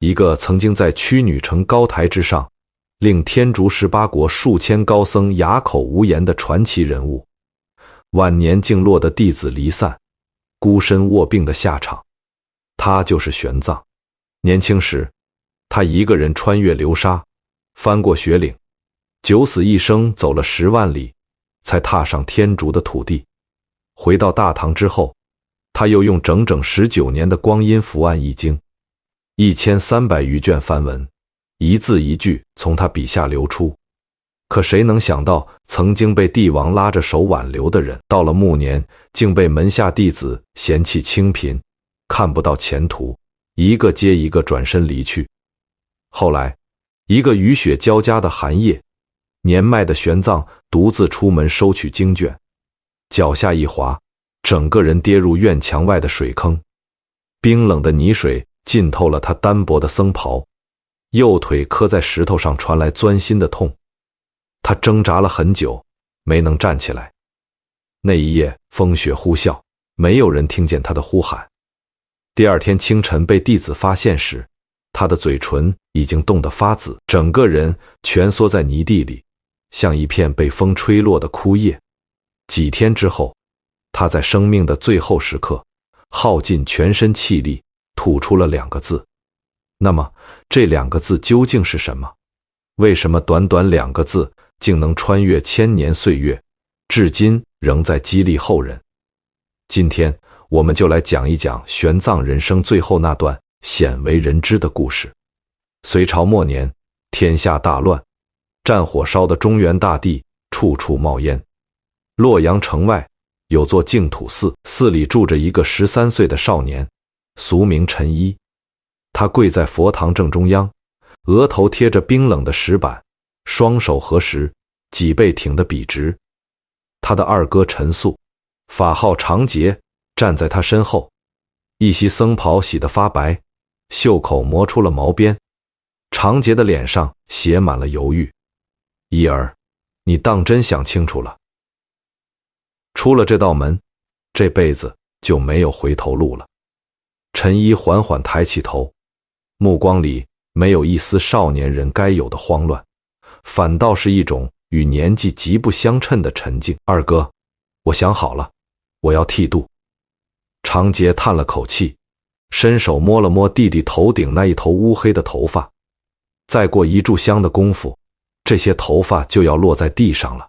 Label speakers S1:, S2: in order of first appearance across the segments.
S1: 一个曾经在屈女城高台之上，令天竺18国数千高僧哑口无言的传奇人物，晚年竟落得弟子离散、孤身卧病的下场。他就是玄奘。年轻时，他一个人穿越流沙，翻过雪岭，九死一生走了10万里，才踏上天竺的土地。回到大唐之后，他又用整整19年的光阴伏案易经，1300余卷梵文，一字一句从他笔下流出。可谁能想到，曾经被帝王拉着手挽留的人，到了暮年竟被门下弟子嫌弃清贫，看不到前途，一个接一个转身离去。后来，一个雨雪交加的寒夜，年迈的玄奘独自出门收取经卷，脚下一滑，整个人跌入院墙外的水坑，冰冷的泥水浸透了他单薄的僧袍，右腿磕在石头上传来钻心的痛。他挣扎了很久，没能站起来。那一夜风雪呼啸，没有人听见他的呼喊。第二天清晨被弟子发现时，他的嘴唇已经冻得发紫，整个人蜷缩在泥地里，像一片被风吹落的枯叶。几天之后，他在生命的最后时刻，耗尽全身气力，吐出了2个字。那么，这2个字究竟是什么？为什么短短2个字竟能穿越千年岁月，至今仍在激励后人？今天我们就来讲一讲玄奘人生最后那段鲜为人知的故事。隋朝末年，天下大乱，战火烧得中原大地处处冒烟。洛阳城外有座净土寺，寺里住着一个13岁的少年，俗名陈一。他跪在佛堂正中央，额头贴着冰冷的石板，双手合十，脊背挺得笔直。他的二哥陈素，法号长节，站在他身后，一袭僧袍洗得发白，袖口磨出了毛边。长节的脸上写满了犹豫。一儿，你当真想清楚了？出了这道门，这辈子就没有回头路了。陈一缓缓抬起头，目光里没有一丝少年人该有的慌乱，反倒是一种与年纪极不相称的沉静。二哥，我想好了，我要剃度。长节叹了口气，伸手摸了摸弟弟头顶那一头乌黑的头发。再过一炷香的功夫，这些头发就要落在地上了。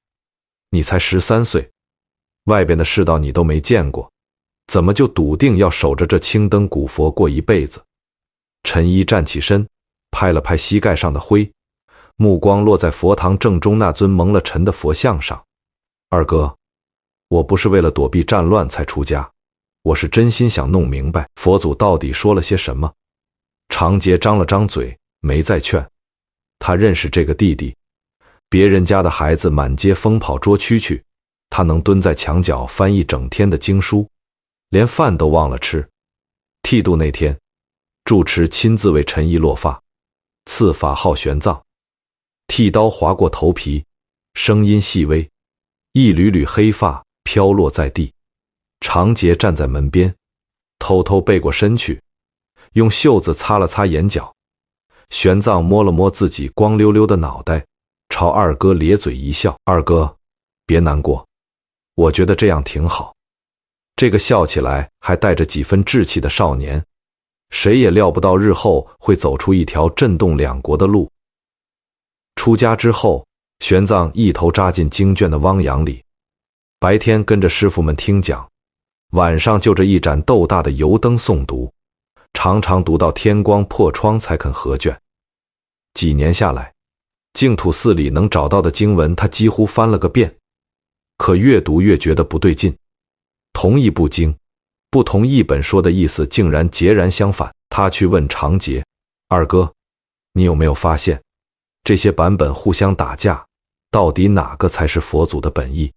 S1: 你才13岁，外边的世道你都没见过，怎么就笃定要守着这青灯古佛过一辈子？陈一站起身，拍了拍膝盖上的灰，目光落在佛堂正中那尊蒙了尘的佛像上。二哥，我不是为了躲避战乱才出家，我是真心想弄明白佛祖到底说了些什么。长节张了张嘴，没再劝。他认识这个弟弟，别人家的孩子满街疯跑捉蛐蛐，他能蹲在墙角翻一整天的经书，连饭都忘了吃。剃度那天，住持亲自为陈一落发，赐法号玄奘。剃刀划过头皮，声音细微，一缕缕黑发飘落在地。长节站在门边，偷偷背过身去，用袖子擦了擦眼角。玄奘摸了摸自己光溜溜的脑袋，朝二哥咧嘴一笑。二哥，别难过，我觉得这样挺好。这个笑起来还带着几分稚气的少年，谁也料不到日后会走出一条震动2国的路。出家之后，玄奘一头扎进经卷的汪洋里，白天跟着师傅们听讲，晚上就着一盏豆大的油灯诵读，常常读到天光破窗才肯合卷。几年下来，净土寺里能找到的经文他几乎翻了个遍，可越读越觉得不对劲。同一部经，不同译本说的意思竟然截然相反。他去问长节，二哥，你有没有发现这些版本互相打架，到底哪个才是佛祖的本意？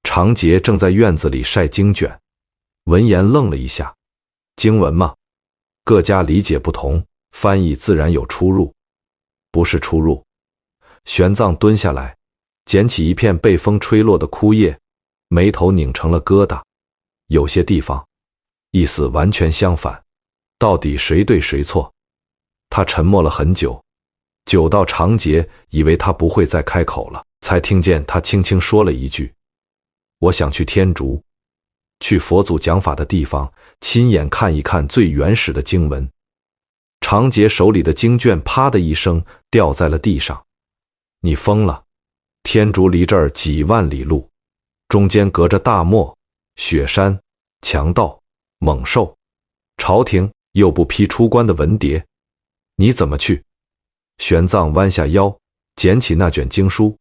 S1: 长节正在院子里晒经卷，闻言愣了一下。经文嘛，各家理解不同，翻译自然有出入。不是出入。玄奘蹲下来，捡起一片被风吹落的枯叶，眉头拧成了疙瘩。有些地方意思完全相反，到底谁对谁错？他沉默了很久，久到长杰以为他不会再开口了，才听见他轻轻说了一句：“我想去天竺，去佛祖讲法的地方，亲眼看一看最原始的经文。”长杰手里的经卷啪的一声掉在了地上。你疯了！天竺离这儿几万里路，中间隔着大漠、雪山、强盗、猛兽，朝廷又不批出关的文牒，你怎么去？玄奘弯下腰，捡起那卷经书，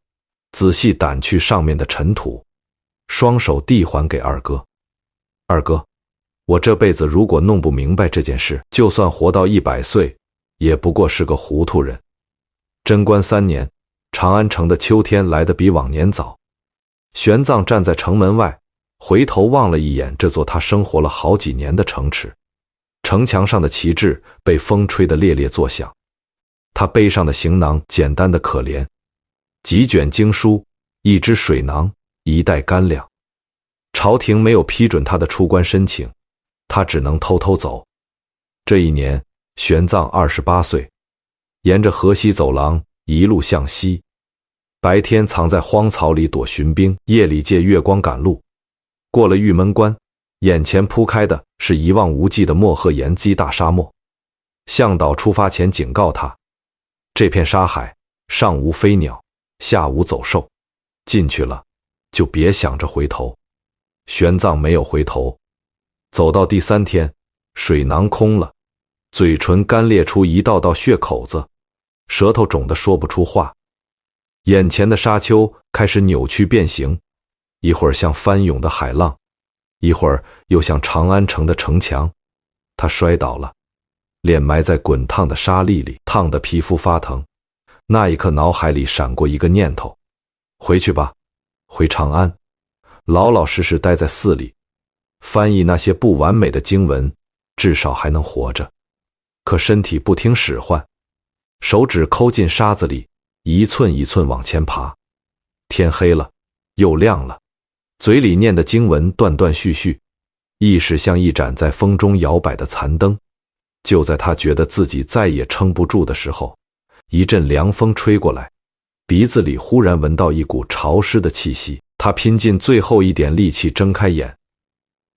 S1: 仔细掸去上面的尘土，双手递还给二哥。二哥，我这辈子如果弄不明白这件事，就算活到100岁，也不过是个糊涂人。贞观3年，长安城的秋天来得比往年早。玄奘站在城门外，回头望了一眼这座他生活了好几年的城池，城墙上的旗帜被风吹得猎猎作响。他背上的行囊简单的可怜，几卷经书，一只水囊，一袋干粮。朝廷没有批准他的出关申请，他只能偷偷走。这一年，玄奘28岁，沿着河西走廊一路向西，白天藏在荒草里躲巡兵，夜里借月光赶路。过了玉门关，眼前铺开的是一望无际的漠河延吉大沙漠。向导出发前警告他，这片沙海上无飞鸟，下无走兽，进去了就别想着回头。玄奘没有回头，走到第3天，水囊空了，嘴唇干裂出一道道血口子，舌头肿得说不出话。眼前的沙丘开始扭曲变形，一会儿像翻涌的海浪，一会儿又像长安城的城墙。他摔倒了，脸埋在滚烫的沙砾里，烫得皮肤发疼。那一刻脑海里闪过一个念头，回去吧，回长安，老老实实待在寺里，翻译那些不完美的经文，至少还能活着。可身体不听使唤，手指抠进沙子里，一寸一寸往前爬。天黑了，又亮了，嘴里念的经文断断续续，意识像一盏在风中摇摆的残灯。就在他觉得自己再也撑不住的时候，一阵凉风吹过来，鼻子里忽然闻到一股潮湿的气息。他拼尽最后一点力气睁开眼，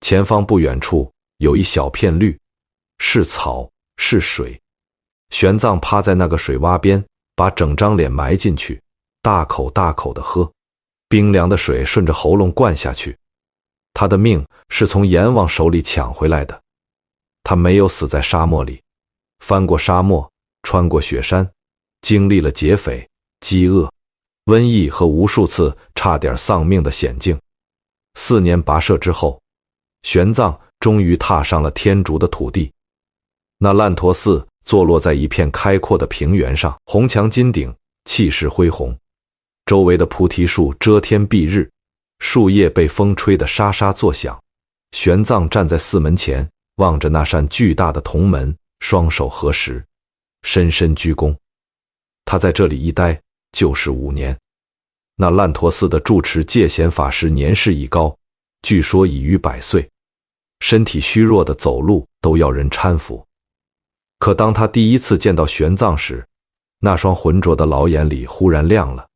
S1: 前方不远处有一小片绿，是草，是水。玄奘趴在那个水洼边，把整张脸埋进去，大口大口地喝，冰凉的水顺着喉咙灌下去。他的命是从阎王手里抢回来的，他没有死在沙漠里，翻过沙漠，穿过雪山，经历了劫匪、饥饿、瘟疫和无数次差点丧命的险境。4年跋涉之后，玄奘终于踏上了天竺的土地。那烂陀寺坐落在一片开阔的平原上，红墙金顶，气势恢宏，周围的菩提树遮天蔽日，树叶被风吹得沙沙作响。玄奘站在寺门前，望着那扇巨大的铜门，双手合十，深深鞠躬。他在这里一待就是5年。那烂陀寺的住持戒贤法师年事已高，据说已逾100岁，身体虚弱的走路都要人搀扶。可当他第一次见到玄奘时，那双浑浊的老眼里忽然亮了。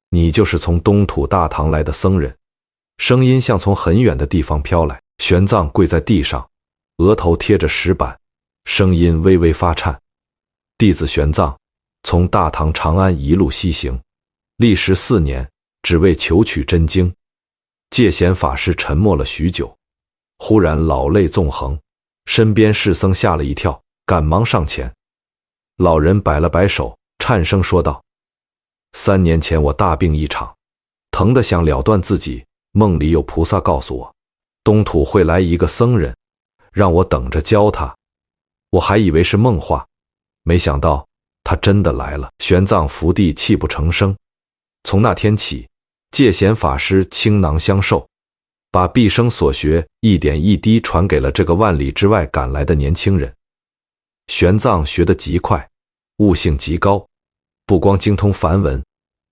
S1: 你就是从东土大唐来的僧人。声音像从很远的地方飘来。玄奘跪在地上，额头贴着石板，声音微微发颤。弟子玄奘从大唐长安一路西行，历时4年，只为求取真经。戒贤法师沉默了许久，忽然老泪纵横，身边侍僧吓了一跳，赶忙上前。老人摆了摆手，颤声说道：3年前我大病一场，疼得想了断自己，梦里有菩萨告诉我，东土会来一个僧人，让我等着教他。我还以为是梦话，没想到他真的来了。玄奘伏地泣不成声。从那天起，戒贤法师倾囊相授，把毕生所学一点一滴传给了这个万里之外赶来的年轻人。玄奘学得极快，悟性极高，不光精通梵文，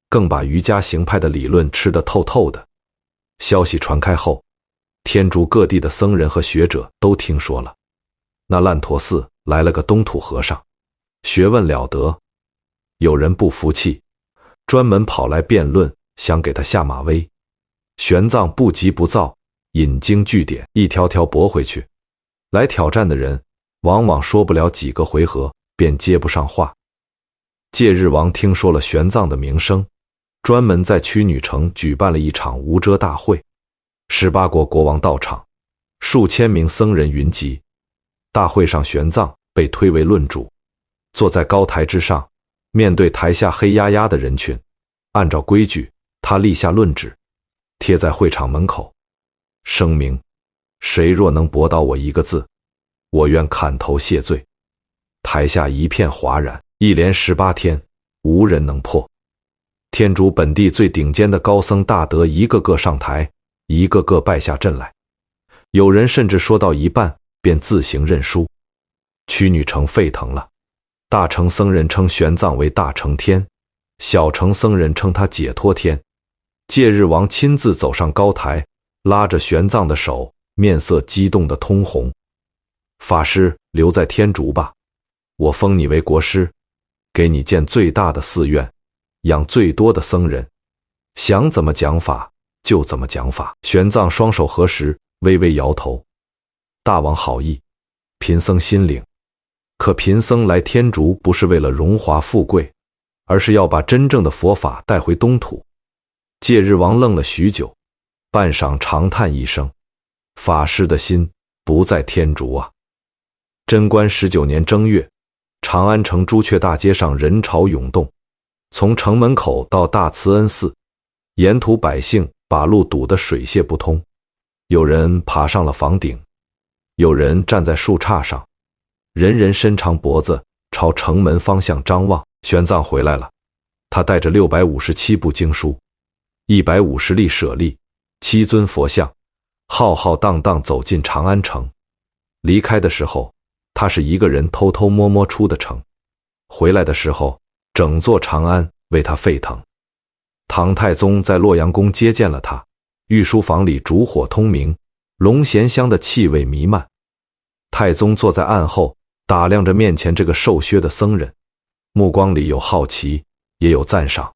S1: 更把瑜伽行派的理论吃得透透的。消息传开后，天竺各地的僧人和学者都听说了，那烂陀寺来了个东土和尚。学问了得。有人不服气，专门跑来辩论，想给他下马威。玄奘不急不躁，引经据典，一条条驳回去。来挑战的人往往说不了几个回合，便接不上话。戒日王听说了玄奘的名声，专门在曲女城举办了一场无遮大会，18国国王到场，数千名僧人云集。大会上，玄奘被推为论主，坐在高台之上，面对台下黑压压的人群。按照规矩，他立下论旨，贴在会场门口，声明：谁若能驳倒我一个字，我愿砍头谢罪。台下一片哗然，一连18天，无人能破。天竺本地最顶尖的高僧大德一个个上台，一个个败下阵来。有人甚至说到一半便自行认输。曲女城沸腾了，大乘僧人称玄奘为大乘天，小乘僧人称他解脱天。戒日王亲自走上高台，拉着玄奘的手，面色激动得通红。法师，留在天竺吧，我封你为国师，给你建最大的寺院，养最多的僧人，想怎么讲法就怎么讲法。玄奘双手合十，微微摇头。大王好意，贫僧心领。可贫僧来天竺不是为了荣华富贵，而是要把真正的佛法带回东土。戒日王愣了许久，半晌长叹一声：法师的心不在天竺啊。贞观19年正月，长安城朱雀大街上人潮涌动，从城门口到大慈恩寺，沿途百姓把路堵得水泄不通。有人爬上了房顶，有人站在树杈上，人人伸长脖子朝城门方向张望。玄奘回来了，他带着657部经书，150粒舍利，7尊佛像，浩浩荡荡走进长安城。离开的时候，他是一个人偷偷摸摸出的城，回来的时候，整座长安为他沸腾。唐太宗在洛阳宫接见了他，御书房里烛火通明，龙涎香的气味弥漫。太宗坐在案后，打量着面前这个瘦削的僧人，目光里有好奇，也有赞赏。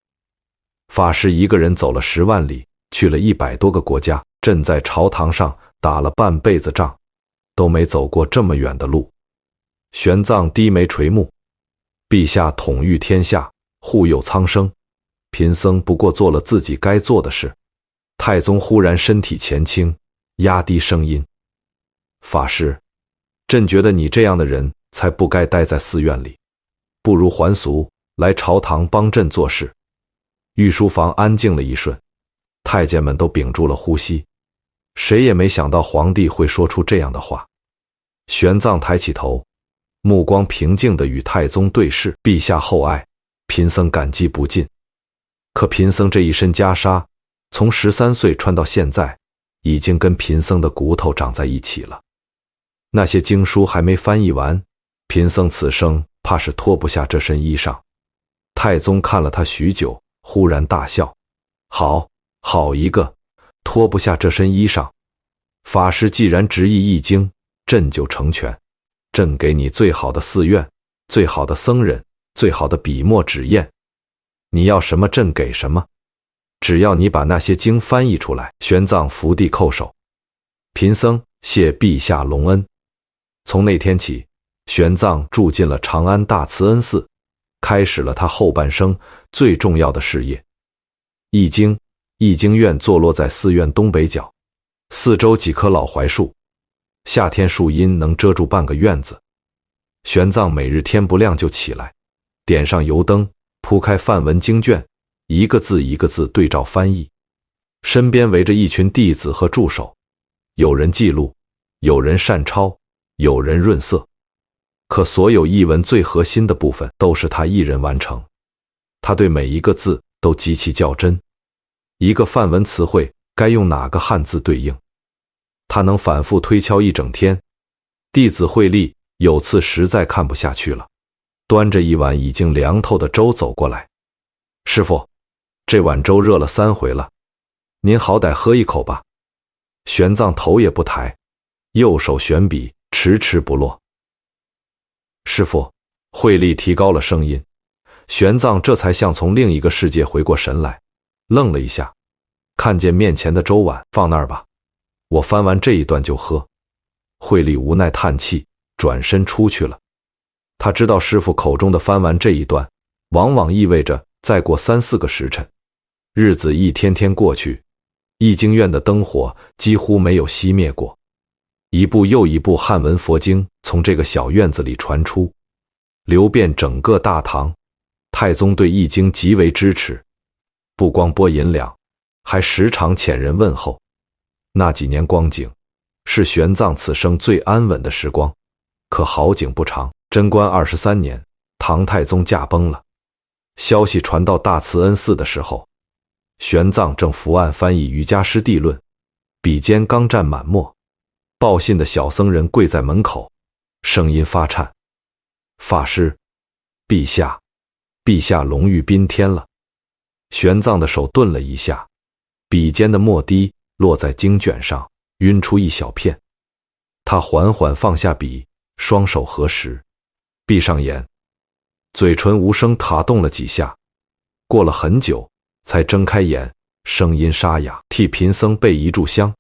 S1: 法师一个人走了10万里，去了100多个国家，朕在朝堂上打了半辈子仗，都没走过这么远的路。玄奘低眉垂目，陛下统御天下，护佑苍生，贫僧不过做了自己该做的事。太宗忽然身体前倾，压低声音：法师，朕觉得你这样的人才不该待在寺院里，不如还俗，来朝堂帮朕做事。御书房安静了一瞬，太监们都屏住了呼吸，谁也没想到皇帝会说出这样的话。玄奘抬起头，目光平静地与太宗对视：陛下厚爱，贫僧感激不尽。可贫僧这一身袈裟，从13岁穿到现在，已经跟贫僧的骨头长在一起了。那些经书还没翻译完，贫僧此生怕是脱不下这身衣裳。太宗看了他许久，忽然大笑：好一个，脱不下这身衣裳。法师既然执意译经，朕就成全。朕给你最好的寺院，最好的僧人，最好的笔墨纸砚，你要什么朕给什么，只要你把那些经翻译出来。玄奘伏地叩首：贫僧谢陛下隆恩。从那天起，玄奘住进了长安大慈恩寺，开始了他后半生最重要的事业。译经院坐落在寺院东北角，四周几棵老槐树，夏天树荫能遮住半个院子。玄奘每日天不亮就起来，点上油灯，铺开梵文经卷，一个字一个字对照翻译。身边围着一群弟子和助手，有人记录，有人善抄，有人润色。可所有译文最核心的部分都是他一人完成。他对每一个字都极其较真，一个梵文词汇该用哪个汉字对应，他能反复推敲一整天。弟子慧立有次实在看不下去了，端着一碗已经凉透的粥走过来：师父，这碗粥热了3回了，您好歹喝一口吧。玄奘头也不抬，右手悬笔，迟迟不落。师父，惠利提高了声音，玄奘这才像从另一个世界回过神来，愣了一下，看见面前的粥碗，放那儿吧，我翻完这一段就喝。惠利无奈叹气，转身出去了。他知道师傅口中的翻完这一段，往往意味着再过3-4个时辰。日子一天天过去，易经院的灯火几乎没有熄灭过，一部又一部汉文佛经从这个小院子里传出，流遍整个大唐。太宗对易经极为支持，不光拨银两，还时常遣人问候。那几年光景，是玄奘此生最安稳的时光。可好景不长，贞观23年，唐太宗驾崩了。消息传到大慈恩寺的时候，玄奘正伏案翻译《瑜伽师地论》，笔尖刚蘸满墨，报信的小僧人跪在门口，声音发颤：“法师，陛下，陛下龙玉宾天了。”玄奘的手顿了一下，笔尖的墨滴落在经卷上，晕出一小片。他缓缓放下笔，双手合十，闭上眼，嘴唇无声踏动了几下，过了很久才睁开眼，声音沙哑，替贫僧备一炷香。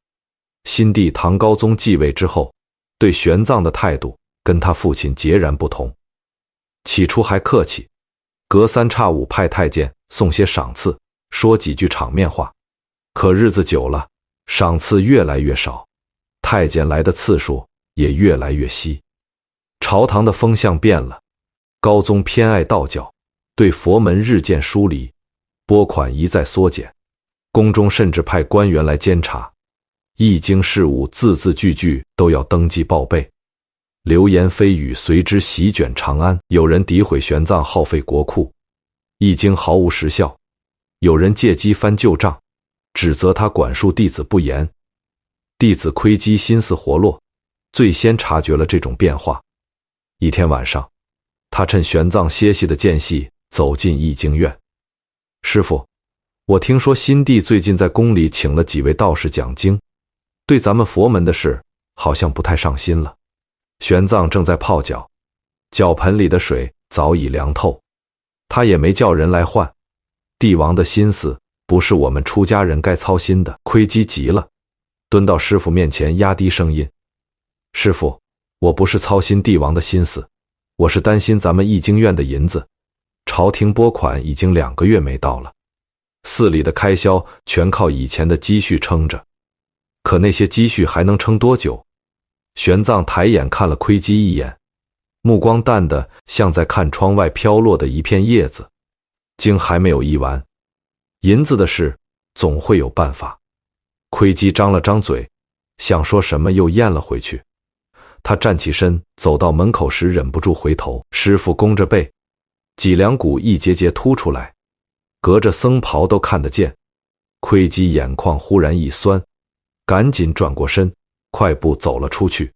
S1: 新帝唐高宗继位之后，对玄奘的态度跟他父亲截然不同。起初还客气，隔3差5派太监送些赏赐，说几句场面话。可日子久了，赏赐越来越少，太监来的次数也越来越稀。朝堂的风向变了，高宗偏爱道教，对佛门日渐疏离，拨款一再缩减，宫中甚至派官员来监察，易经事务字字句句都要登记报备。流言蜚语随之席卷长安，有人诋毁玄奘耗费国库，易经毫无实效；有人借机翻旧账，指责他管束弟子不严。弟子窥基心思活络，最先察觉了这种变化。一天晚上，他趁玄奘歇息的间隙走进易经院。师父，我听说新帝最近在宫里请了几位道士讲经，对咱们佛门的事好像不太上心了。玄奘正在泡脚，脚盆里的水早已凉透，他也没叫人来换。帝王的心思不是我们出家人该操心的。窥基急了，蹲到师父面前，压低声音：“师父，我不是操心帝王的心思，我是担心咱们易经院的银子，朝廷拨款已经2个月没到了，寺里的开销全靠以前的积蓄撑着，可那些积蓄还能撑多久？”玄奘抬眼看了窥基一眼，目光淡得像在看窗外飘落的一片叶子。经还没有译完，银子的事总会有办法。窥基张了张嘴，想说什么又咽了回去。他站起身走到门口时忍不住回头，师傅弓着背，脊梁骨一节节凸出来，隔着僧袍都看得见。窥基眼眶忽然一酸，赶紧转过身，快步走了出去。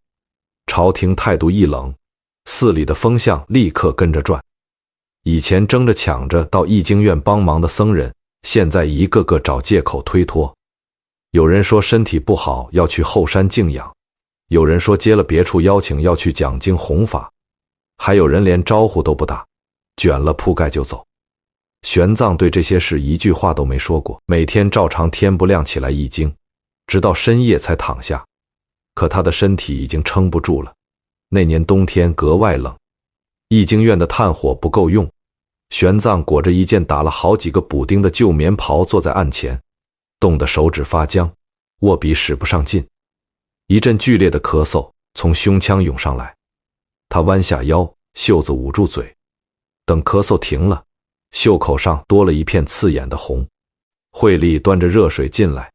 S1: 朝廷态度一冷，寺里的风向立刻跟着转。以前争着抢着到易经院帮忙的僧人，现在一个个找借口推脱。有人说身体不好要去后山静养，有人说接了别处邀请要去讲经弘法，还有人连招呼都不打，卷了铺盖就走。玄奘对这些事一句话都没说过，每天照常天不亮起来译经，直到深夜才躺下。可他的身体已经撑不住了。那年冬天格外冷，易经院的炭火不够用，玄奘裹着一件打了好几个补丁的旧棉袍坐在案前，冻得手指发僵，握笔使不上劲。一阵剧烈的咳嗽从胸腔涌上来，他弯下腰，袖子捂住嘴。等咳嗽停了，袖口上多了一片刺眼的红。惠利端着热水进来，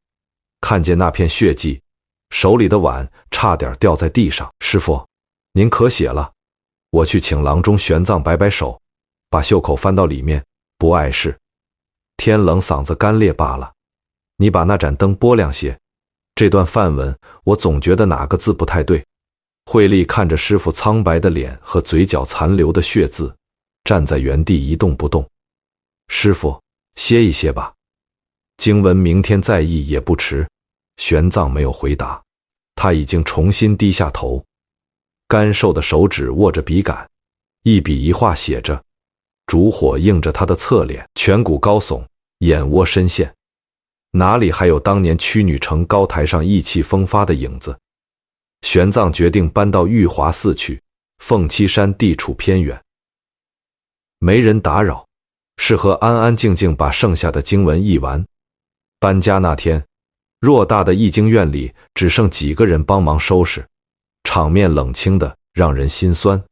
S1: 看见那片血迹，手里的碗差点掉在地上。师父，您咳血了。我去请郎中。玄奘摆摆手，把袖口翻到里面，不碍事。天冷嗓子干裂罢了。你把那盏灯拨亮些，这段梵文我总觉得哪个字不太对。惠利看着师父苍白的脸和嘴角残留的血渍，站在原地一动不动。师父，歇一歇吧，经文明天再译也不迟。玄奘没有回答，他已经重新低下头，干瘦的手指握着笔杆，一笔一画写着，烛火映着他的侧脸，颧骨高耸，眼窝深陷，哪里还有当年屈女城高台上意气风发的影子？玄奘决定搬到玉华寺去，凤栖山地处偏远，没人打扰，适合安安静静把剩下的经文译完。搬家那天，偌大的译经院里只剩几个人帮忙收拾，场面冷清的让人心酸。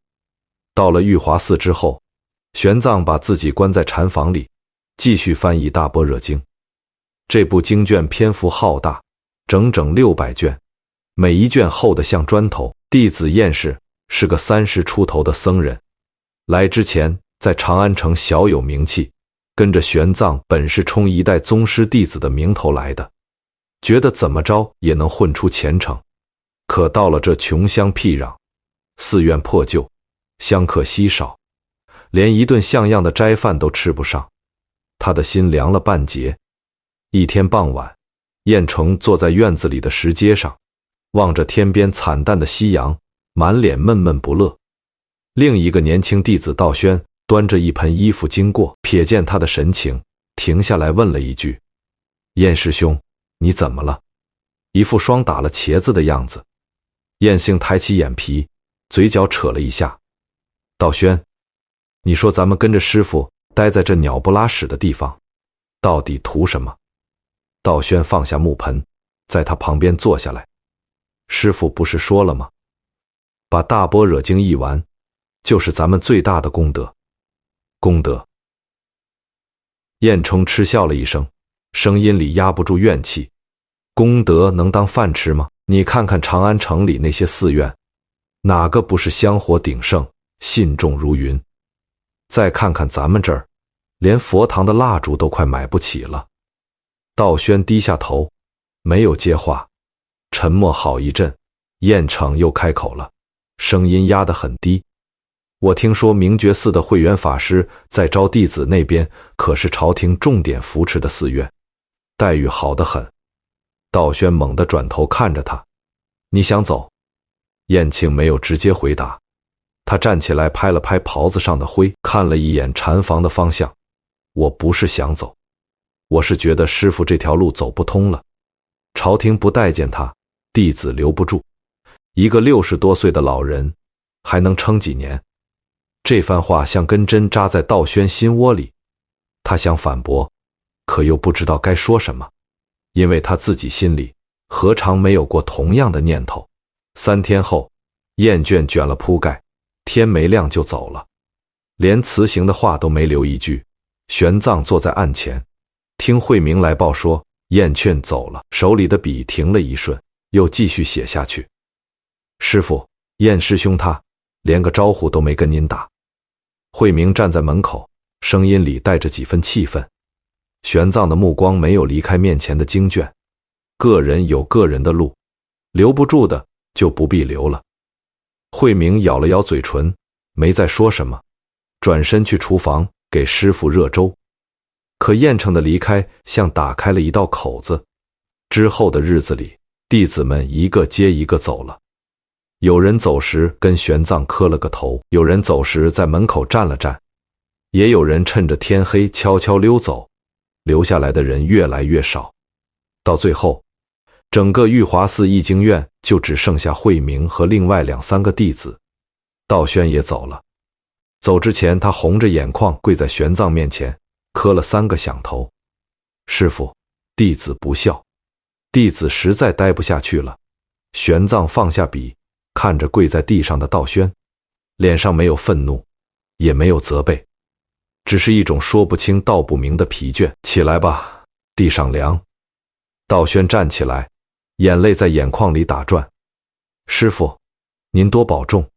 S1: 到了玉华寺之后，玄奘把自己关在禅房里，继续翻译《大般若经》。这部经卷篇幅浩大，整整600卷，每一卷厚得像砖头。弟子验氏是个30出头的僧人，来之前在长安城小有名气，跟着玄奘本是冲一代宗师弟子的名头来的，觉得怎么着也能混出前程。可到了这穷乡僻壤，寺院破旧，香客稀少，连一顿像样的斋饭都吃不上，他的心凉了半截。一天傍晚，燕城坐在院子里的石阶上，望着天边惨淡的夕阳，满脸闷闷不乐。另一个年轻弟子道宣端着一盆衣服经过，瞥见他的神情，停下来问了一句：“燕师兄，你怎么了？”一副霜打了茄子的样子。燕兴抬起眼皮，嘴角扯了一下：“道宣，你说咱们跟着师傅待在这鸟不拉屎的地方，到底图什么？”道宣放下木盆，在他旁边坐下来：“师傅不是说了吗？把大般若经译完，就是咱们最大的功德。功德。”燕冲嗤笑了一声，声音里压不住怨气：“功德能当饭吃吗？你看看长安城里那些寺院，哪个不是香火鼎盛，信众如云？再看看咱们这儿，连佛堂的蜡烛都快买不起了。”道宣低下头，没有接话。沉默好一阵，燕城又开口了，声音压得很低：“我听说明觉寺的慧远法师在招弟子那边可是朝廷重点扶持的寺院，待遇好得很。”道宣猛地转头看着他：“你想走？”燕庆没有直接回答，他站起来拍了拍袍子上的灰，看了一眼禅房的方向：“我不是想走，我是觉得师傅这条路走不通了，朝廷不待见他，弟子留不住。一个60多岁的老人，还能撑几年？”这番话像根针扎在道宣心窝里，他想反驳，可又不知道该说什么，因为他自己心里何尝没有过同样的念头。3天后，燕卷卷了铺盖，天没亮就走了，连辞行的话都没留一句。玄奘坐在案前，听慧明来报说燕卷走了，手里的笔停了一瞬，又继续写下去：“师傅，燕师兄他连个招呼都没跟您打。”慧明站在门口，声音里带着几分气愤。玄奘的目光没有离开面前的经卷，个人有个人的路，留不住的就不必留了。慧明咬了咬嘴唇，没再说什么，转身去厨房给师傅热粥。可燕城的离开像打开了一道口子，之后的日子里，弟子们一个接一个走了。有人走时跟玄奘磕了个头，有人走时在门口站了站，也有人趁着天黑悄悄溜走，留下来的人越来越少。到最后，整个玉华寺译经院就只剩下慧明和另外2、3个弟子。道宣也走了，走之前他红着眼眶跪在玄奘面前，磕了3个响头：“师父，弟子不孝。”弟子实在待不下去了。玄奘放下笔，看着跪在地上的道宣，脸上没有愤怒，也没有责备，只是一种说不清道不明的疲倦。“起来吧，地上凉。”道宣站起来，眼泪在眼眶里打转：“师父，您多保重，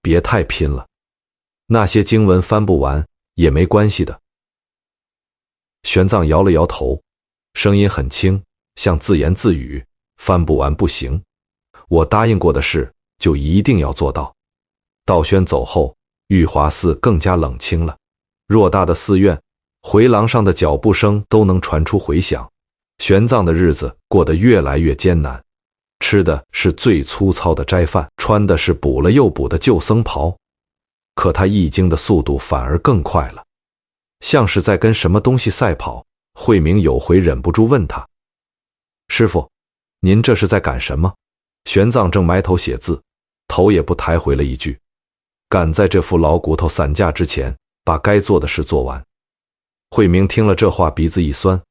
S1: 别太拼了，那些经文翻不完也没关系的。”玄奘摇了摇头，声音很轻，像自言自语：“翻不完不行，我答应过的事就一定要做到。”道宣走后，玉华寺更加冷清了。偌大的寺院，回廊上的脚步声都能传出回响。玄奘的日子过得越来越艰难，吃的是最粗糙的斋饭，穿的是补了又补的旧僧袍。可他译经的速度反而更快了，像是在跟什么东西赛跑。慧明有回忍不住问他：“师傅，您这是在赶什么？”玄奘正埋头写字，头也不抬回了一句：“赶在这副老骨头散架之前，把该做的事做完。”慧明听了这话，鼻子一酸，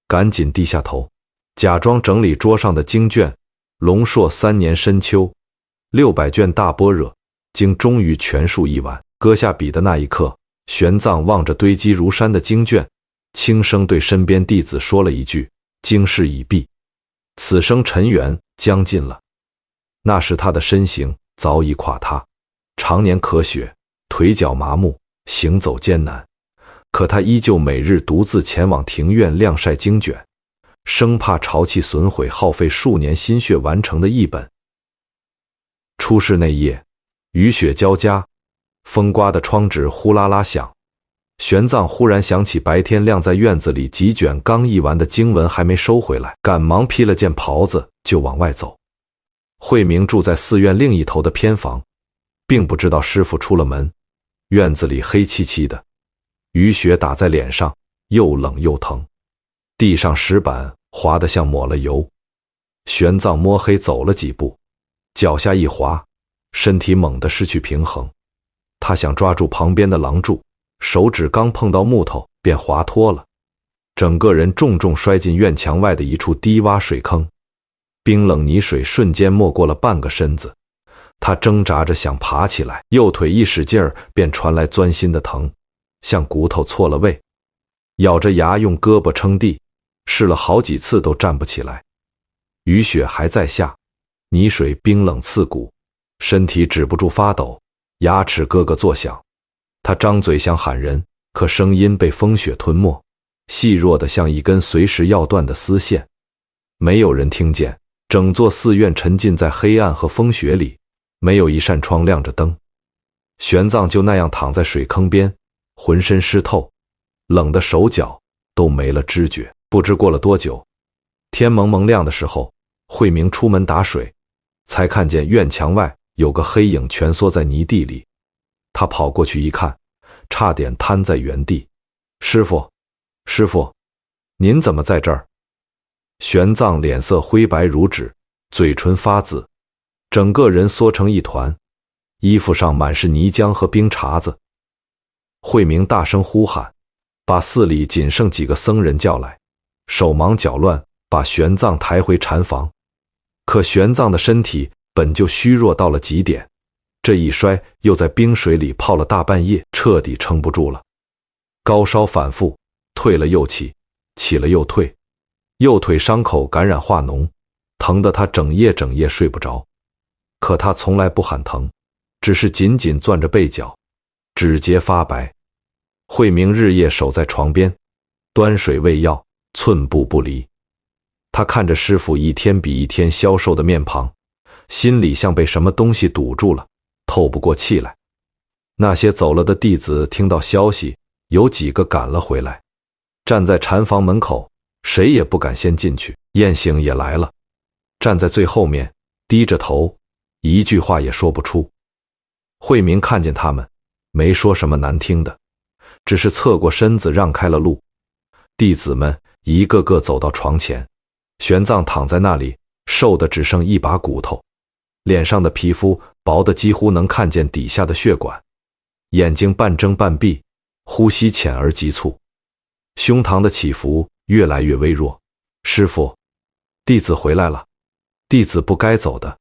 S1: 赶紧低下头，假装整理桌上的经卷。龙朔3年深秋，600卷大般若经终于全数译完。搁下笔的那一刻，玄奘望着堆积如山的经卷，轻声对身边弟子说了一句：“经事已毕。”此生尘缘将尽了。那时他的身形早已垮塌，常年咳血，腿脚麻木，行走艰难。可他依旧每日独自前往庭院晾晒经卷，生怕潮气损毁耗费数年心血完成的译本。出事那夜，雨雪交加，风刮得窗纸呼啦啦响。玄奘忽然想起白天晾在院子里几卷刚译完的经文还没收回来，赶忙披了件袍子就往外走。慧明住在寺院另一头的偏房，并不知道师傅出了门。院子里黑漆漆的，雨雪打在脸上，又冷又疼。地上石板滑得像抹了油。玄奘摸黑走了几步，脚下一滑，身体猛地失去平衡。他想抓住旁边的廊柱，手指刚碰到木头便滑脱了，整个人重重摔进院墙外的一处低洼水坑。冰冷泥水瞬间没过了半个身子，他挣扎着想爬起来，右腿一使劲儿，便传来钻心的疼，像骨头错了位。咬着牙用胳膊撑地，试了好几次都站不起来。雨雪还在下，泥水冰冷刺骨，身体止不住发抖，牙齿咯咯作响。他张嘴想喊人，可声音被风雪吞没，细弱得像一根随时要断的丝线。没有人听见，整座寺院沉浸在黑暗和风雪里，没有一扇窗亮着灯。玄奘就那样躺在水坑边，浑身湿透，冷的手脚都没了知觉。不知过了多久，天蒙蒙亮的时候，慧明出门打水，才看见院墙外有个黑影蜷缩在泥地里。他跑过去一看，差点瘫在原地。师傅，师傅，您怎么在这儿？玄奘脸色灰白如纸，嘴唇发紫，整个人缩成一团，衣服上满是泥浆和冰碴子。慧明大声呼喊，把寺里仅剩几个僧人叫来，手忙脚乱把玄奘抬回禅房。可玄奘的身体本就虚弱到了极点，这一摔又在冰水里泡了大半夜，彻底撑不住了。高烧反复，退了又起，起了又退，右腿伤口感染化脓，疼得他整夜睡不着。可他从来不喊疼，只是紧紧攥着被角，指节发白。慧明日夜守在床边，端水喂药，寸步不离。他看着师傅一天比一天消瘦的面庞，心里像被什么东西堵住了，透不过气来。那些走了的弟子听到消息，有几个赶了回来，站在禅房门口，谁也不敢先进去。雁行也来了，站在最后面，低着头，一句话也说不出。慧明看见他们，没说什么难听的，只是侧过身子让开了路。弟子们一个个走到床前，玄奘躺在那里，瘦得只剩一把骨头，脸上的皮肤薄得几乎能看见底下的血管，眼睛半睁半闭，呼吸浅而急促，胸膛的起伏越来越微弱。师傅，弟子回来了，弟子不该走的。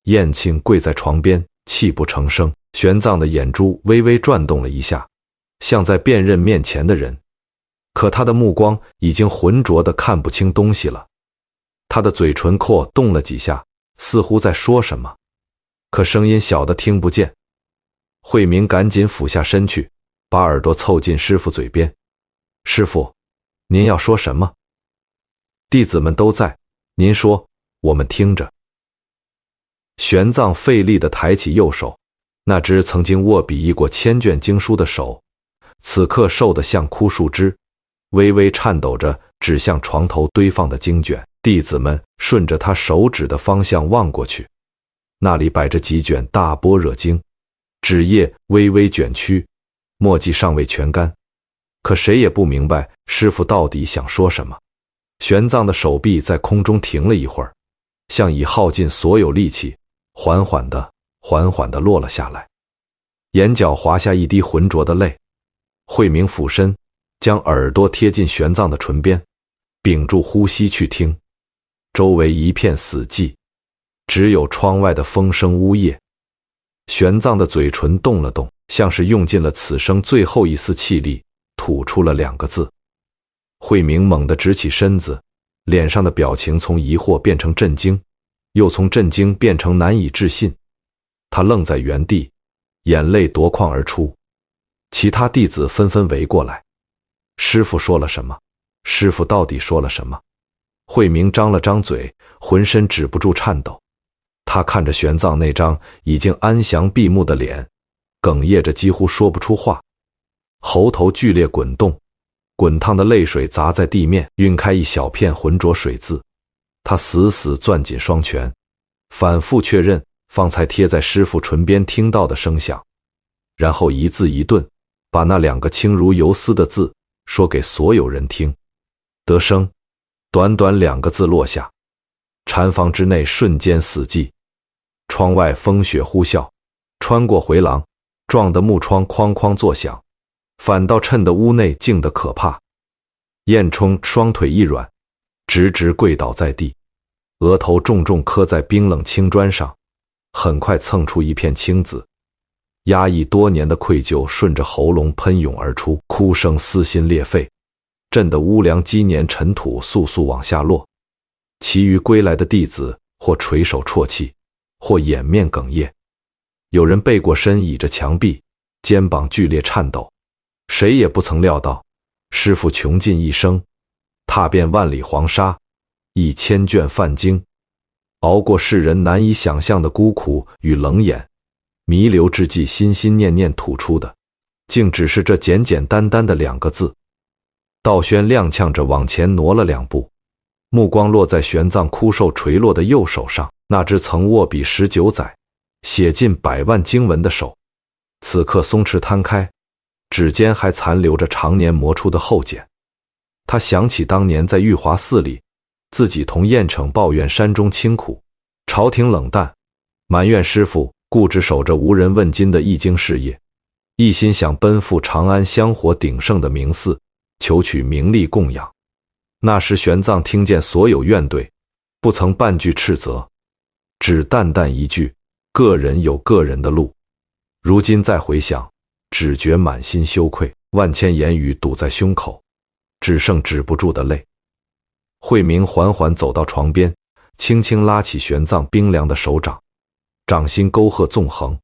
S1: 燕庆跪在床边，泣不成声。玄奘的眼珠微微转动了一下，像在辨认面前的人，可他的目光已经浑浊得看不清东西了。他的嘴唇扩动了几下，似乎在说什么，可声音小得听不见。慧明赶紧俯下身去，把耳朵凑近师傅嘴边。师傅，您要说什么？弟子们都在，您说，我们听着。玄奘费力地抬起右手，那只曾经握笔译过1000卷经书的手，此刻瘦得像枯树枝，微微颤抖着指向床头堆放的经卷。弟子们顺着他手指的方向望过去，那里摆着几卷大般若经，纸页微微卷曲，墨迹尚未全干，可谁也不明白师傅到底想说什么。玄奘的手臂在空中停了一会儿，像已耗尽所有力气，缓缓地落了下来，眼角滑下一滴浑浊的泪。慧明俯身，将耳朵贴近玄奘的唇边，屏住呼吸去听。周围一片死寂，只有窗外的风声呜咽。玄奘的嘴唇动了动，像是用尽了此生最后一丝气力，吐出了2个字。慧明猛地直起身子，脸上的表情从疑惑变成震惊，又从震惊变成难以置信。他愣在原地，眼泪夺眶而出。其他弟子纷纷围过来。师父说了什么？师父到底说了什么？慧明张了张嘴，浑身止不住颤抖。他看着玄奘那张已经安详闭目的脸，哽咽着几乎说不出话，喉头剧烈滚动，滚烫的泪水砸在地面，晕开一小片浑浊水渍。他死死攥紧双拳，反复确认方才贴在师父唇边听到的声响，然后一字一顿把那2个轻如游丝的字说给所有人听。得生。短短2个字落下，禅房之内瞬间死寂。窗外风雪呼啸，穿过回廊，撞得木窗哐哐作响，反倒衬得屋内静得可怕。燕冲双腿一软，直直跪倒在地，额头重重磕在冰冷青砖上，很快蹭出一片青紫。压抑多年的愧疚顺着喉咙喷涌而出，哭声撕心裂肺，震得屋梁积年尘土簌簌往下落。其余归来的弟子或垂手啜泣，或掩面哽咽，有人背过身倚着墙壁，肩膀剧烈颤抖。谁也不曾料到，师父穷尽一生，踏遍万里黄沙，1000卷梵经，熬过世人难以想象的孤苦与冷眼，弥留之际心心念念吐出的，竟只是这简简单单的2个字。道宣踉跄着往前挪了2步，目光落在玄奘枯瘦垂落的右手上，那只曾握笔19载，写尽100万经文的手，此刻松弛摊开，指尖还残留着常年磨出的厚茧。他想起当年在玉华寺里，自己同燕骋抱怨山中清苦，朝廷冷淡，埋怨师父固执守着无人问津的易经事业，一心想奔赴长安香火鼎盛的名寺，求取名利供养。那时玄奘听见所有怨怼，不曾半句斥责，只淡淡一句：个人有个人的路。如今再回想，只觉满心羞愧，万千言语堵在胸口，只剩止不住的泪。慧明缓缓走到床边，轻轻拉起玄奘冰凉的手掌，掌心沟壑纵横，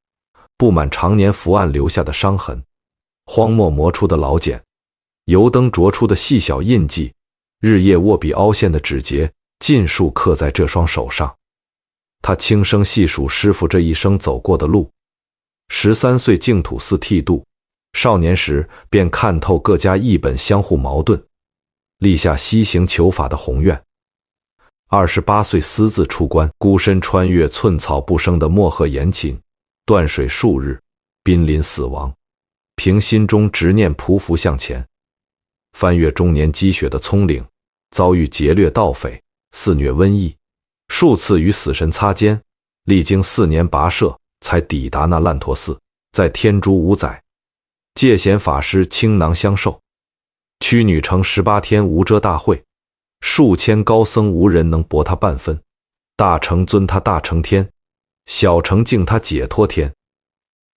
S1: 布满常年伏案留下的伤痕，荒漠磨出的老茧，油灯灼出的细小印记，日夜握笔凹陷的指节，尽数刻在这双手上。他轻声细数师父这一生走过的路，13岁净土寺剃度，少年时便看透各家译本相互矛盾，立下西行求法的宏愿。28岁私自出关，孤身穿越寸草不生的漠河严秦，断水数日，濒临死亡，凭心中执念匍匐向前，翻越终年积雪的葱岭，遭遇劫掠盗匪，肆虐瘟疫，数次与死神擦肩，历经4年跋涉，才抵达那烂陀寺，在天竺5载，戒贤法师倾囊相授，屈女成18天无遮大会，数千高僧无人能驳他半分，大乘尊他大乘天，小乘敬他解脱天。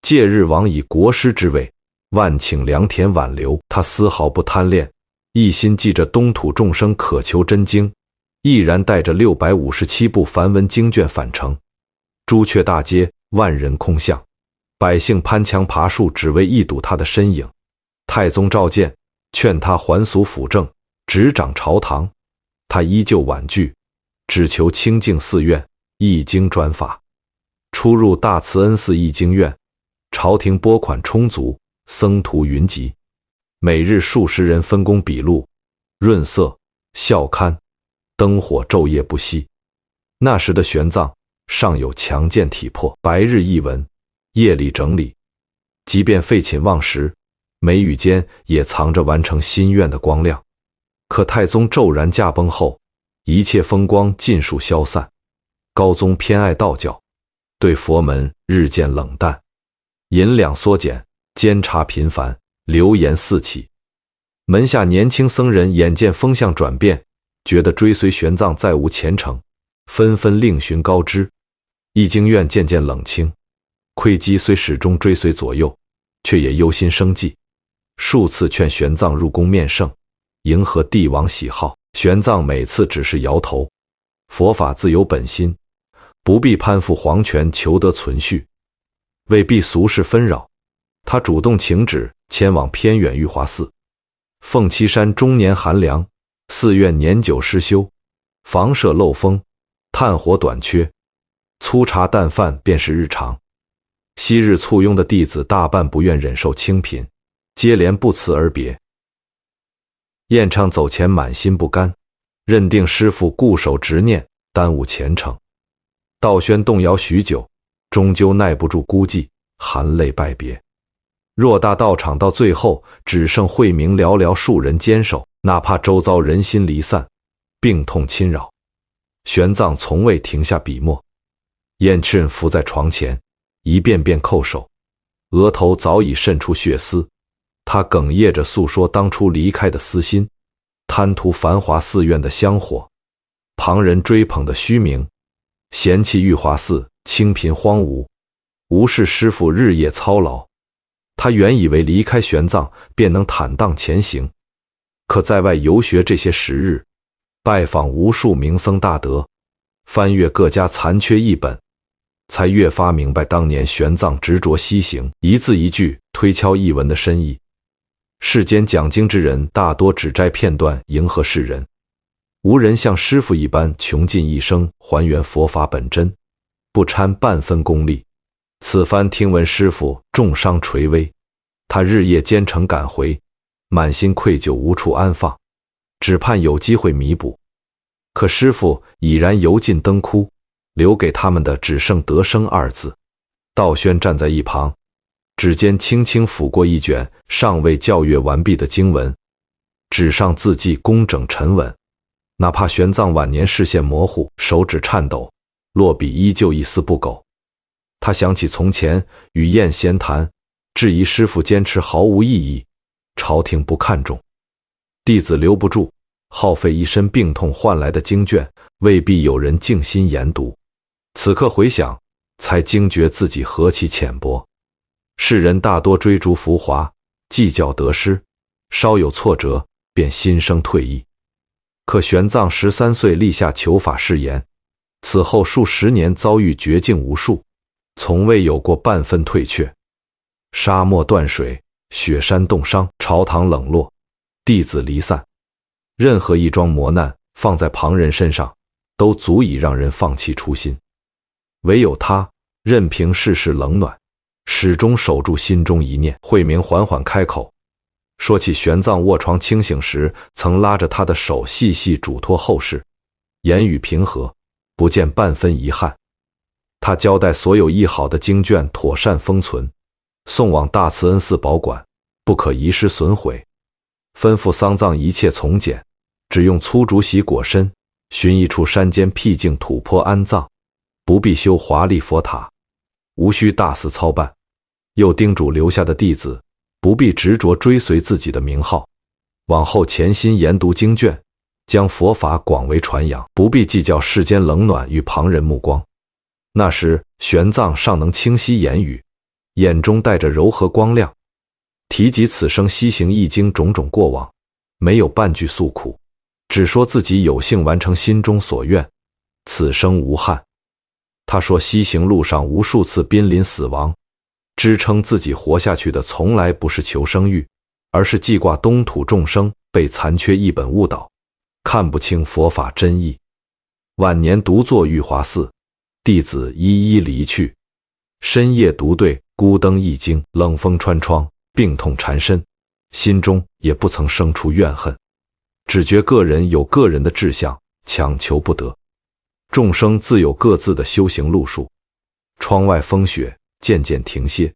S1: 戒日王以国师之位，万顷良田挽留，他丝毫不贪恋，一心记着东土众生渴求真经，毅然带着657部梵文经卷返程。朱雀大街，万人空巷，百姓攀墙爬树，只为一睹他的身影。太宗召见，劝他还俗辅政，执掌朝堂，他依旧婉拒，只求清净寺院，译经转法。出入大慈恩寺译经院，朝廷拨款充足，僧徒云集，每日数十人分工笔录、润色、校刊，灯火昼夜不息。那时的玄奘尚有强健体魄，白日译文，夜里整理，即便废寝忘食，眉宇间也藏着完成心愿的光亮。可太宗骤然驾崩后，一切风光尽数消散。高宗偏爱道教，对佛门日渐冷淡，银两缩减，监察频繁，流言四起。门下年轻僧人眼见风向转变，觉得追随玄奘再无前程，纷纷另寻高枝。易经院渐渐冷清，窥基虽始终追随左右，却也忧心生计，数次劝玄奘入宫面圣，迎合帝王喜好。玄奘每次只是摇头，佛法自有本心，不必攀附皇权求得存续。为避俗事纷扰，他主动请旨迁往偏远玉华寺。凤栖山终年寒凉，寺院年久失修，房舍漏风，炭火短缺，粗茶淡饭便是日常。昔日簇拥的弟子大半不愿忍受清贫，接连不辞而别。彦畅走前满心不甘，认定师父固守执念，耽误前程。道宣动摇许久，终究耐不住孤寂，含泪拜别。偌大道场到最后只剩慧明寥寥数人坚守，哪怕周遭人心离散，病痛侵扰，玄奘从未停下笔墨。燕赤伏在床前，一遍遍叩首，额头早已渗出血丝。他哽咽着诉说当初离开的私心，贪图繁华寺院的香火，旁人追捧的虚名，嫌弃玉华寺清贫荒芜，无视师父日夜操劳。他原以为离开玄奘便能坦荡前行，可在外游学这些时日，拜访无数名僧大德，翻阅各家残缺译本，才越发明白当年玄奘执着西行，一字一句推敲译文的深意。世间讲经之人大多只摘片段迎合世人，无人像师父一般穷尽一生还原佛法本真，不掺半分功利。此番听闻师父重伤垂危，他日夜兼程赶回，满心愧疚无处安放，只盼有机会弥补。可师父已然油尽灯枯，留给他们的只剩得生二字。道宣站在一旁，指尖轻轻抚过一卷尚未校阅完毕的经文，纸上字迹工整沉稳，哪怕玄奘晚年视线模糊，手指颤抖，落笔依旧一丝不苟。他想起从前与燕闲谈，质疑师父坚持毫无意义，朝廷不看重，弟子留不住，耗费一身病痛换来的经卷，未必有人静心研读。此刻回想，才惊觉自己何其浅薄。世人大多追逐浮华，计较得失，稍有挫折便心生退意。可玄奘13岁立下求法誓言，此后数十年遭遇绝境无数，从未有过半分退却。沙漠断水，雪山冻伤，朝堂冷落，弟子离散，任何一桩磨难放在旁人身上，都足以让人放弃初心。唯有他任凭世事冷暖，始终守住心中一念。慧明缓缓开口，说起玄奘卧床清醒时曾拉着他的手细细嘱托后事，言语平和，不见半分遗憾。他交代所有译好的经卷妥善封存，送往大慈恩寺保管，不可遗失损毁。吩咐丧葬一切从简，只用粗竹席裹身，寻一处山间僻静土坡安葬，不必修华丽佛塔，无需大肆操办。又叮嘱留下的弟子不必执着追随自己的名号，往后潜心研读经卷，将佛法广为传扬，不必计较世间冷暖与旁人目光。那时玄奘尚能清晰言语，眼中带着柔和光亮，提及此生西行易经种种过往，没有半句诉苦，只说自己有幸完成心中所愿，此生无憾。他说西行路上无数次濒临死亡，支撑自己活下去的从来不是求生欲，而是记挂东土众生被残缺译本误导，看不清佛法真意。晚年独坐玉华寺，弟子一一离去，深夜独对孤灯一经，冷风穿窗，病痛缠身，心中也不曾生出怨恨，只觉个人有个人的志向，强求不得，众生自有各自的修行路数。窗外风雪渐渐停歇，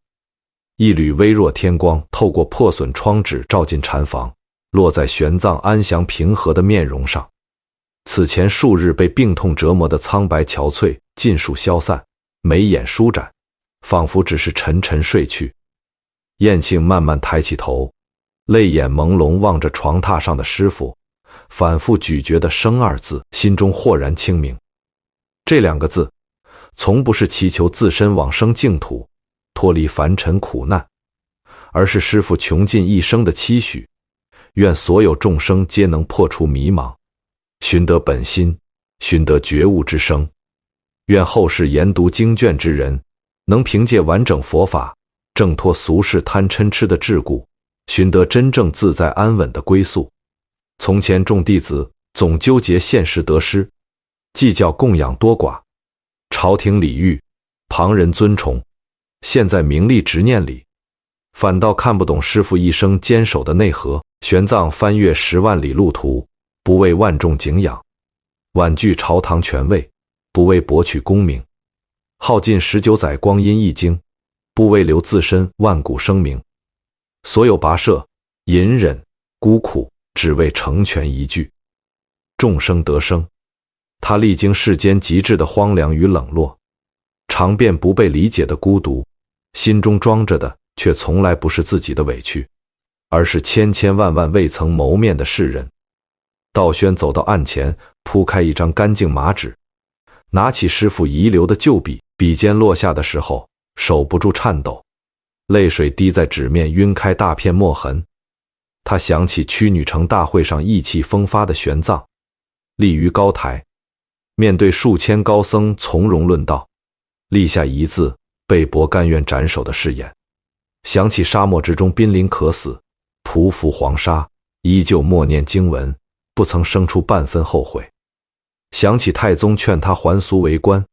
S1: 一缕微弱天光透过破损窗纸照进禅房，落在玄奘安详平和的面容上。此前数日被病痛折磨的苍白憔悴尽数消散，眉眼舒展，仿佛只是沉沉睡去。燕庆慢慢抬起头，泪眼朦胧望着床榻上的师傅，反复咀嚼的生二字，心中豁然清明。这两个字，从不是祈求自身往生净土，脱离凡尘苦难，而是师父穷尽一生的期许，愿所有众生皆能破除迷茫，寻得本心，寻得觉悟之声。愿后世研读经卷之人，能凭借完整佛法，挣脱俗世贪嗔痴的桎梏，寻得真正自在安稳的归宿。从前众弟子总纠结现实得失，计较供养多寡，朝廷礼遇，旁人尊崇，现在名利执念里，反倒看不懂师父一生坚守的内核。玄奘翻越10万里路途，不为万众敬仰，婉拒朝堂权位，不为博取功名，耗尽19载光阴一经，不为留自身万古声名。所有跋涉、隐忍、孤苦，只为成全一句众生得生。他历经世间极致的荒凉与冷落，尝遍不被理解的孤独，心中装着的却从来不是自己的委屈，而是千千万万未曾谋面的世人。道宣走到案前，铺开一张干净麻纸，拿起师父遗留的旧笔，笔尖落下的时候，手不住颤抖，泪水滴在纸面，晕开大片墨痕。他想起屈女城大会上意气风发的玄奘，立于高台，面对数千高僧从容论道，立下一字被驳甘愿斩首的誓言。想起沙漠之中濒临渴死，匍匐黄沙，依旧默念经文，不曾生出半分后悔。想起太宗劝他还俗为官，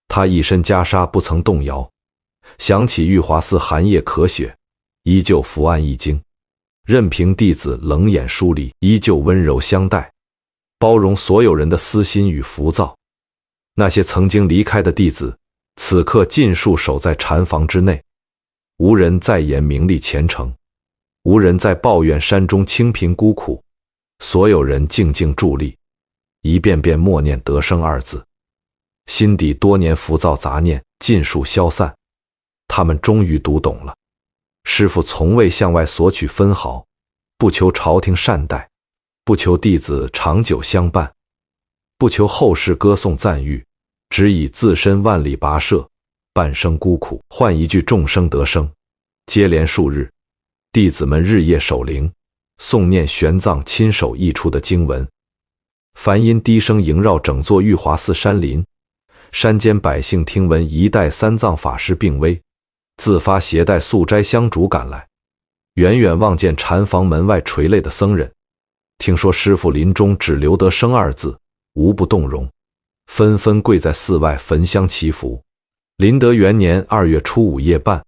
S1: 他一身袈裟不曾动摇。想起玉华寺寒夜咳血，依旧伏案一经，任凭弟子冷眼疏离，依旧温柔相待，包容所有人的私心与浮躁。那些曾经离开的弟子，此刻尽数守在禅房之内，无人再言名利前程，无人再抱怨山中清贫孤苦，所有人静静伫立，一遍遍默念得生二字，心底多年浮躁杂念尽数消散。他们终于读懂了，师父从未向外索取分毫，不求朝廷善待，不求弟子长久相伴，不求后世歌颂赞誉，只以自身万里跋涉，半生孤苦，换一句众生得生。接连数日，弟子们日夜守灵，诵念玄奘亲手译出的经文，梵音低声萦绕整座玉华寺山林。山间百姓听闻一代三藏法师病危，自发携带素斋香烛赶来，远远望见禅房门外垂泪的僧人，听说师父临终只留得生二字，无不动容，纷纷跪在寺外焚香祈福。麟德元年2月初5夜半，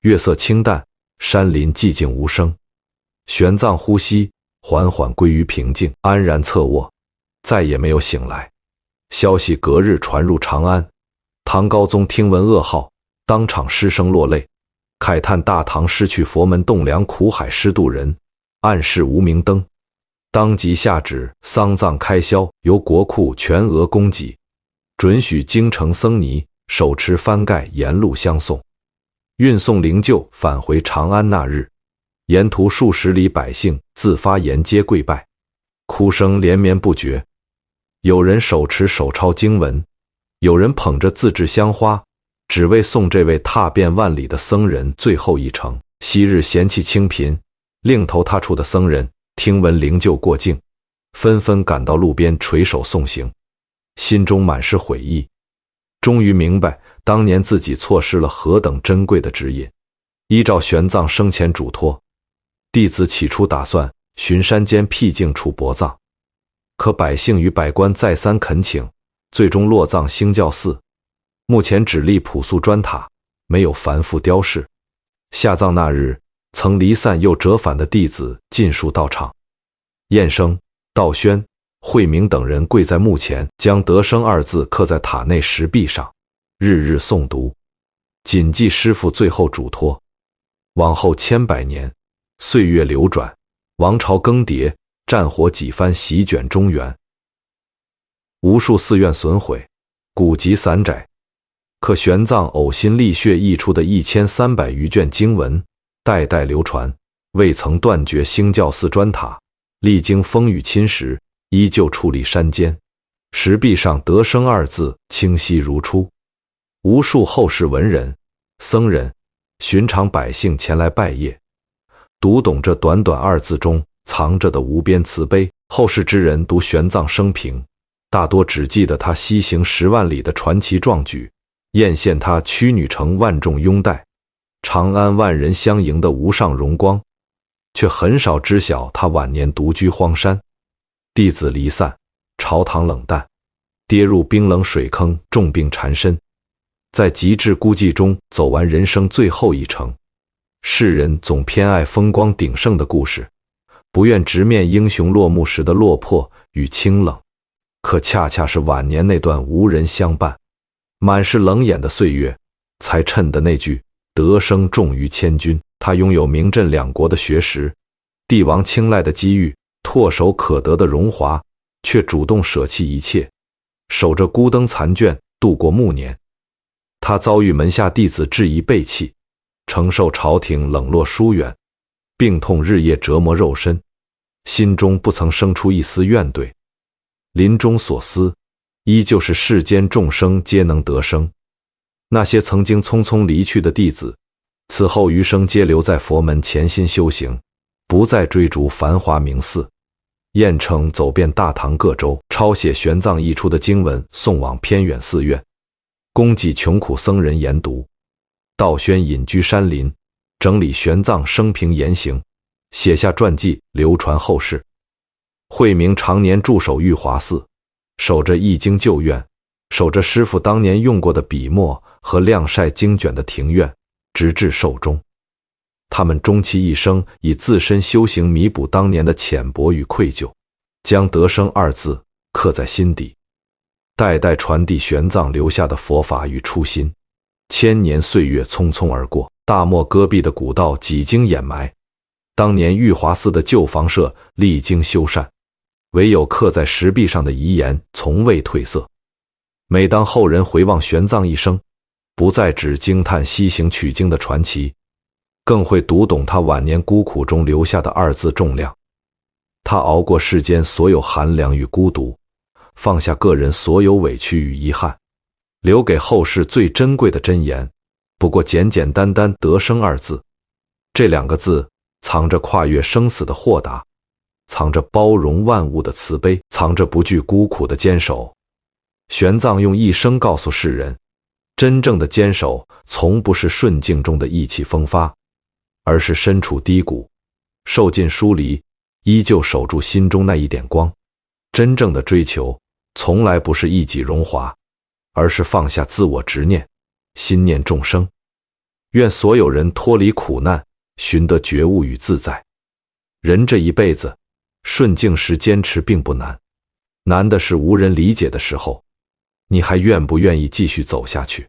S1: 月色清淡，山林寂静无声，玄奘呼吸缓缓归于平静，安然侧卧，再也没有醒来。消息隔日传入长安，唐高宗听闻噩耗，当场失声落泪，慨叹大唐失去佛门栋梁，苦海失渡人，暗示无明灯。当即下旨丧葬开销由国库全额供给，准许京城僧尼手持幡盖沿路相送。运送灵柩返回长安那日，沿途数十里百姓自发沿街跪拜，哭声连绵不绝。有人手持手抄经文，有人捧着自制香花，只为送这位踏遍万里的僧人最后一程。昔日嫌弃清贫，另头他处的僧人听闻灵柩过境，纷纷赶到路边垂手送行，心中满是悔意，终于明白当年自己错失了何等珍贵的指引。依照玄奘生前嘱托，弟子起初打算寻山间僻静处泊葬，可百姓与百官再三恳请，最终落葬兴教寺。目前只立朴素砖塔，没有繁复雕饰。下葬那日，曾离散又折返的弟子尽数到场。燕生、道宣、慧明等人跪在墓前，将得生二字刻在塔内石壁上，日日诵读，谨记师父最后嘱托。往后千百年，岁月流转，王朝更迭，战火几番席卷中原，无数寺院损毁，古籍散窄。可玄奘呕心沥血译出的1300余卷经文，代代流传，未曾断绝。兴教寺砖塔历经风雨侵蚀，依旧矗立山间，石壁上德生二字清晰如初。无数后世文人、僧人、寻常百姓前来拜谒，读懂这短短二字中藏着的无边慈悲。后世之人读玄奘生平，大多只记得他西行10万里的传奇壮举，艳羡他屈女成万众拥戴，长安万人相迎的无上荣光，却很少知晓他晚年独居荒山，弟子离散，朝堂冷淡，跌入冰冷水坑，重病缠身，在极致孤寂中走完人生最后一程。世人总偏爱风光鼎盛的故事，不愿直面英雄落幕时的落魄与清冷，可恰恰是晚年那段无人相伴，满是冷眼的岁月，才衬得那句得生重于千军。他拥有名震两国的学识，帝王青睐的机遇，唾手可得的荣华，却主动舍弃一切，守着孤灯残卷度过暮年。他遭遇门下弟子质疑背弃，承受朝廷冷落疏远，病痛日夜折磨肉身，心中不曾生出一丝怨怼。临终所思，依旧是世间众生皆能得生。那些曾经匆匆离去的弟子，此后余生皆留在佛门潜心修行，不再追逐繁华名寺，燕称走遍大唐各州，抄写玄奘译出的经文送往偏远寺院，供给穷苦僧人研读。道宣隐居山林，整理玄奘生平言行，写下传记流传后世。慧明常年驻守玉华寺，守着易经旧院，守着师傅当年用过的笔墨和晾晒经卷的庭院，直至寿终。他们终其一生以自身修行弥补当年的浅薄与愧疚，将得生二字刻在心底，代代传递玄奘留下的佛法与初心。千年岁月匆匆而过，大漠戈壁的古道几经掩埋，当年玉华寺的旧房舍历经修缮，唯有刻在石壁上的遗言从未褪色。每当后人回望玄奘一生，不再只惊叹西行取经的传奇，更会读懂他晚年孤苦中留下的二字重量。他熬过世间所有寒凉与孤独，放下个人所有委屈与遗憾，留给后世最珍贵的箴言，不过简简单单得生二字。这两个字藏着跨越生死的豁达，藏着包容万物的慈悲，藏着不惧孤苦的坚守。玄奘用一生告诉世人，真正的坚守从不是顺境中的意气风发，而是身处低谷，受尽疏离，依旧守住心中那一点光。真正的追求从来不是一己荣华，而是放下自我执念，心念众生。愿所有人脱离苦难，寻得觉悟与自在。人这一辈子，顺境时坚持并不难，难的是无人理解的时候，你还愿不愿意继续走下去？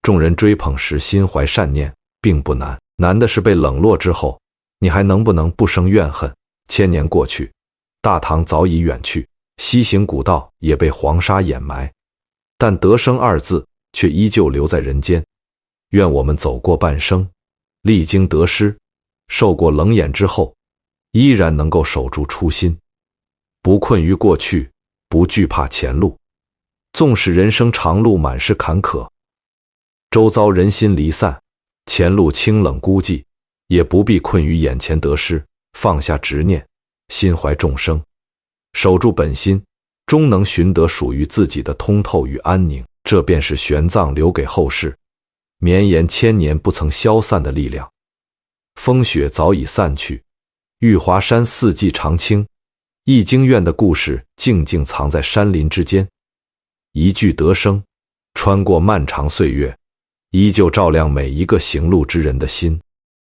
S1: 众人追捧时心怀善念并不难，难的是被冷落之后，你还能不能不生怨恨？千年过去，大唐早已远去，西行古道也被黄沙掩埋，但得生二字却依旧留在人间。愿我们走过半生，历经得失，受过冷眼之后，依然能够守住初心，不困于过去，不惧怕前路。纵使人生长路满是坎坷，周遭人心离散，前路清冷孤寂，也不必困于眼前得失，放下执念，心怀众生，守住本心，终能寻得属于自己的通透与安宁。这便是玄奘留给后世绵延千年不曾消散的力量。风雪早已散去，玉华山四季常青，易经院的故事静静藏在山林之间。一句得生，穿过漫长岁月，依旧照亮每一个行路之人的心。